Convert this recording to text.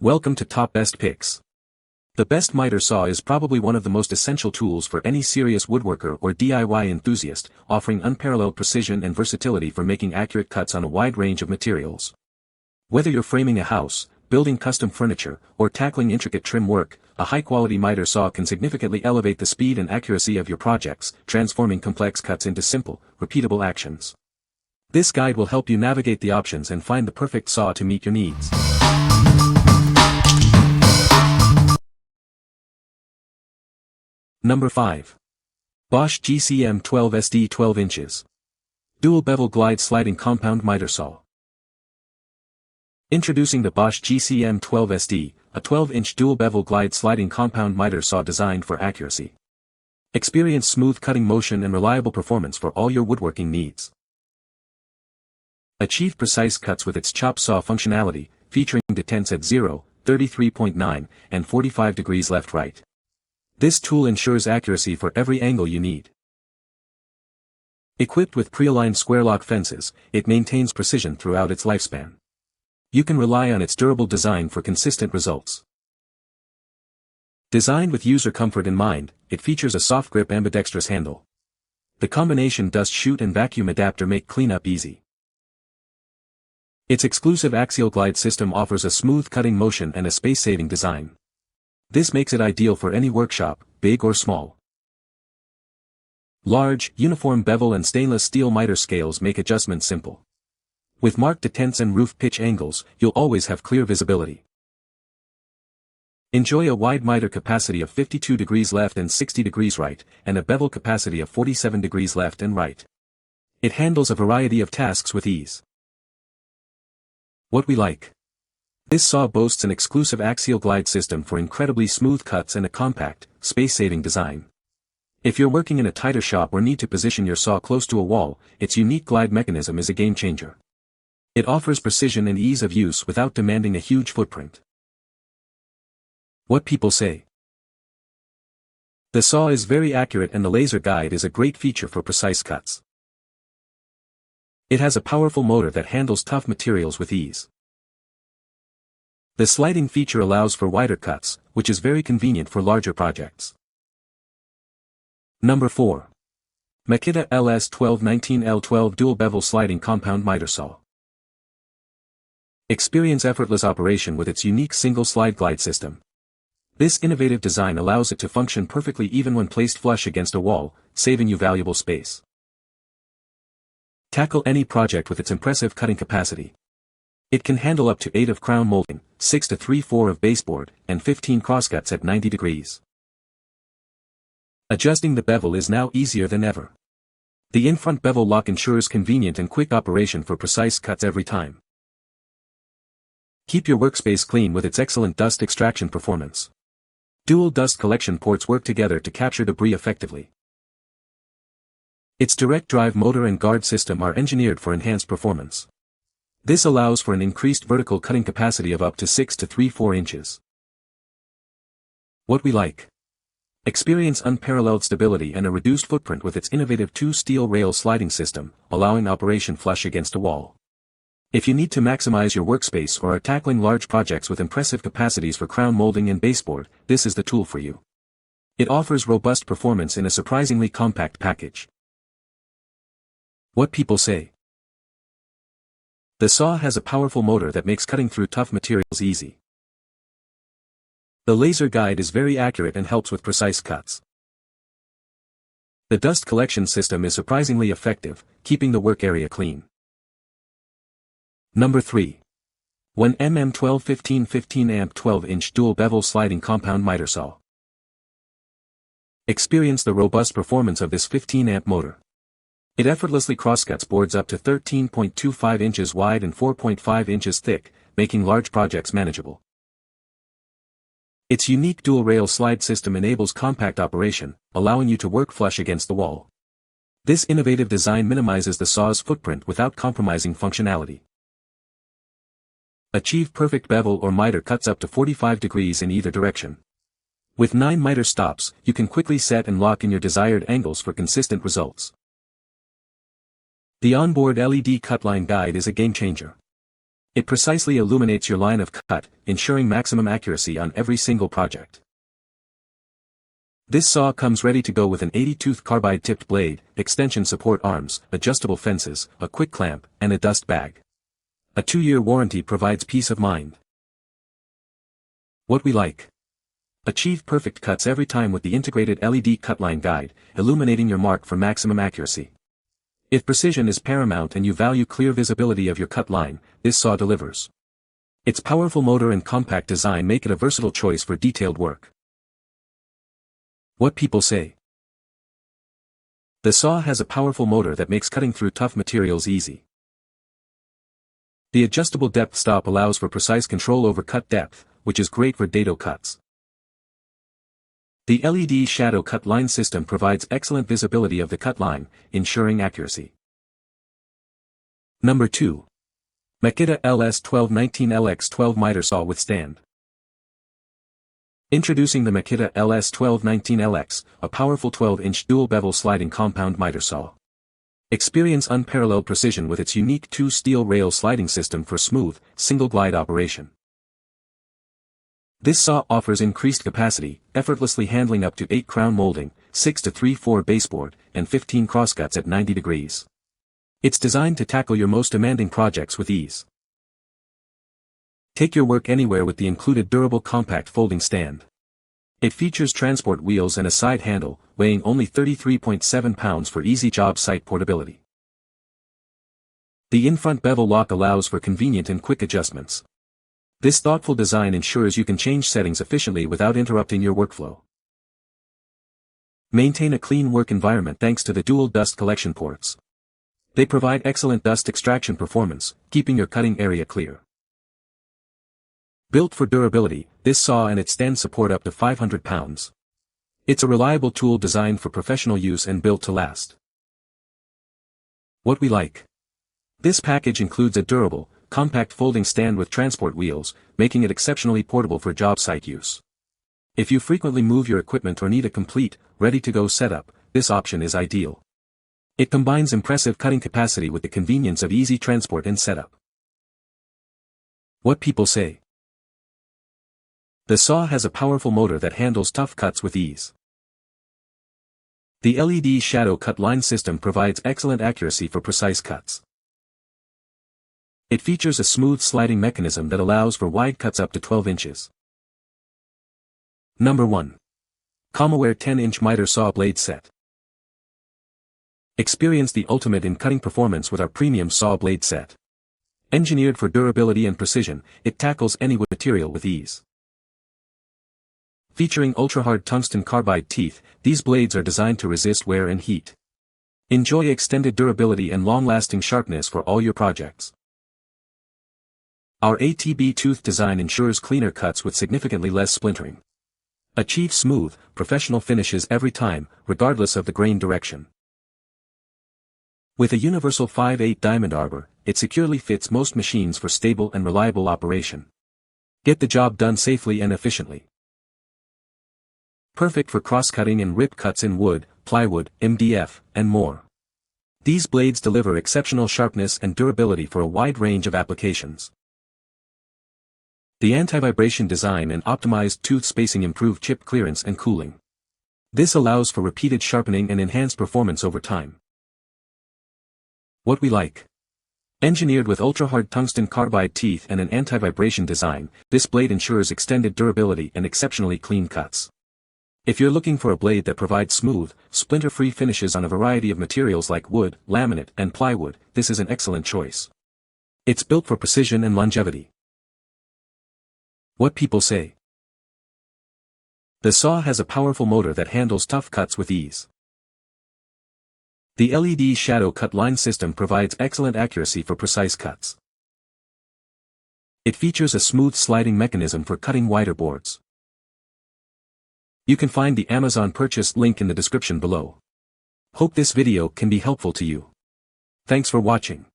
Welcome to Top Best Picks. The best miter saw is probably one of the most essential tools for any serious woodworker or DIY enthusiast, offering unparalleled precision and versatility for making accurate cuts on a wide range of materials. Whether you're framing a house, building custom furniture, or tackling intricate trim work, a high-quality miter saw can significantly elevate the speed and accuracy of your projects, transforming complex cuts into simple, repeatable actions. This guide will help you navigate the options and find the perfect saw to meet your needs. Number 5. BOSCH GCM 12SD 12 inches. Dual-Bevel Glide Sliding Compound Miter Saw. Introducing the BOSCH GCM 12SD, a 12-inch dual-bevel glide sliding compound miter saw designed for accuracy. Experience smooth cutting motion and reliable performance for all your woodworking needs. Achieve precise cuts with its chop saw functionality, featuring detents at 0, 33.9, and 45 degrees left-right. This tool ensures accuracy for every angle you need. Equipped with pre-aligned square-lock fences, it maintains precision throughout its lifespan. You can rely on its durable design for consistent results. Designed with user comfort in mind, it features a soft grip ambidextrous handle. The combination dust chute and vacuum adapter make cleanup easy. Its exclusive axial glide system offers a smooth cutting motion and a space-saving design. This makes it ideal for any workshop, big or small. Large, uniform bevel and stainless steel miter scales make adjustments simple. With marked detents and roof pitch angles, you'll always have clear visibility. Enjoy a wide miter capacity of 52 degrees left and 60 degrees right, and a bevel capacity of 47 degrees left and right. It handles a variety of tasks with ease. What we like. This saw boasts an exclusive axial glide system for incredibly smooth cuts and a compact, space-saving design. If you're working in a tighter shop or need to position your saw close to a wall, its unique glide mechanism is a game-changer. It offers precision and ease of use without demanding a huge footprint. What people say. The saw is very accurate and the laser guide is a great feature for precise cuts. It has a powerful motor that handles tough materials with ease. The sliding feature allows for wider cuts, which is very convenient for larger projects. Number 4. Makita LS1219L12 Dual-Bevel Sliding Compound Miter Saw. Experience effortless operation with its unique single slide glide system. This innovative design allows it to function perfectly even when placed flush against a wall, saving you valuable space. Tackle any project with its impressive cutting capacity. It can handle up to 8 of crown molding, 6 to 3/4 of baseboard, and 15 crosscuts at 90 degrees. Adjusting the bevel is now easier than ever. The in-front bevel lock ensures convenient and quick operation for precise cuts every time. Keep your workspace clean with its excellent dust extraction performance. Dual dust collection ports work together to capture debris effectively. Its direct drive motor and guard system are engineered for enhanced performance. This allows for an increased vertical cutting capacity of up to 6 to 3/4 inches. What we like. Experience unparalleled stability and a reduced footprint with its innovative 2-steel rail sliding system, allowing operation flush against a wall. If you need to maximize your workspace or are tackling large projects with impressive capacities for crown molding and baseboard, this is the tool for you. It offers robust performance in a surprisingly compact package. What people say. The saw has a powerful motor that makes cutting through tough materials easy. The laser guide is very accurate and helps with precise cuts. The dust collection system is surprisingly effective, keeping the work area clean. Number 3. 1mm 12-15 amp 12-inch dual-bevel sliding compound miter saw. Experience the robust performance of this 15-amp motor. It effortlessly crosscuts boards up to 13.25 inches wide and 4.5 inches thick, making large projects manageable. Its unique dual-rail slide system enables compact operation, allowing you to work flush against the wall. This innovative design minimizes the saw's footprint without compromising functionality. Achieve perfect bevel or miter cuts up to 45 degrees in either direction. With 9 miter stops, you can quickly set and lock in your desired angles for consistent results. The onboard LED cutline guide is a game-changer. It precisely illuminates your line of cut, ensuring maximum accuracy on every single project. This saw comes ready to go with an 80-tooth carbide-tipped blade, extension support arms, adjustable fences, a quick clamp, and a dust bag. A 2-year warranty provides peace of mind. What we like. Achieve perfect cuts every time with the integrated LED cutline guide, illuminating your mark for maximum accuracy. If precision is paramount and you value clear visibility of your cut line, this saw delivers. Its powerful motor and compact design make it a versatile choice for detailed work. What people say. The saw has a powerful motor that makes cutting through tough materials easy. The adjustable depth stop allows for precise control over cut depth, which is great for dado cuts. The LED shadow cut line system provides excellent visibility of the cut line, ensuring accuracy. Number 2. Makita LS1219LX12 miter saw with stand. Introducing the Makita LS1219LX, a powerful 12-inch dual-bevel sliding compound miter saw. Experience unparalleled precision with its unique 2-steel rail sliding system for smooth, single-glide operation. This saw offers increased capacity, effortlessly handling up to 8 crown molding, 6 to 3/4 baseboard, and 15 crosscuts at 90 degrees. It's designed to tackle your most demanding projects with ease. Take your work anywhere with the included durable compact folding stand. It features transport wheels and a side handle, weighing only 33.7 pounds for easy job site portability. The in-front bevel lock allows for convenient and quick adjustments. This thoughtful design ensures you can change settings efficiently without interrupting your workflow. Maintain a clean work environment thanks to the dual dust collection ports. They provide excellent dust extraction performance, keeping your cutting area clear. Built for durability, this saw and its stand support up to 500 pounds. It's a reliable tool designed for professional use and built to last. What we like. This package includes a durable, compact folding stand with transport wheels, making it exceptionally portable for job site use. If you frequently move your equipment or need a complete, ready-to-go setup, this option is ideal. It combines impressive cutting capacity with the convenience of easy transport and setup. What people say. The saw has a powerful motor that handles tough cuts with ease. The LED shadow cut line system provides excellent accuracy for precise cuts. It features a smooth sliding mechanism that allows for wide cuts up to 12 inches. Number 1. COMOWARE 10-inch miter saw blade set. Experience the ultimate in cutting performance with our premium saw blade set. Engineered for durability and precision, it tackles any wood material with ease. Featuring ultra-hard tungsten carbide teeth, these blades are designed to resist wear and heat. Enjoy extended durability and long-lasting sharpness for all your projects. Our ATB tooth design ensures cleaner cuts with significantly less splintering. Achieve smooth, professional finishes every time, regardless of the grain direction. With a universal 5/8 diamond arbor, it securely fits most machines for stable and reliable operation. Get the job done safely and efficiently. Perfect for cross-cutting and rip cuts in wood, plywood, MDF, and more. These blades deliver exceptional sharpness and durability for a wide range of applications. The anti-vibration design and optimized tooth spacing improve chip clearance and cooling. This allows for repeated sharpening and enhanced performance over time. What we like. Engineered with ultra-hard tungsten carbide teeth and an anti-vibration design, this blade ensures extended durability and exceptionally clean cuts. If you're looking for a blade that provides smooth, splinter-free finishes on a variety of materials like wood, laminate, and plywood, this is an excellent choice. It's built for precision and longevity. What people say. The saw has a powerful motor that handles tough cuts with ease. The LED shadow cut line system provides excellent accuracy for precise cuts. It features a smooth sliding mechanism for cutting wider boards. You can find the Amazon purchase link in the description below. Hope this video can be helpful to you. Thanks for watching.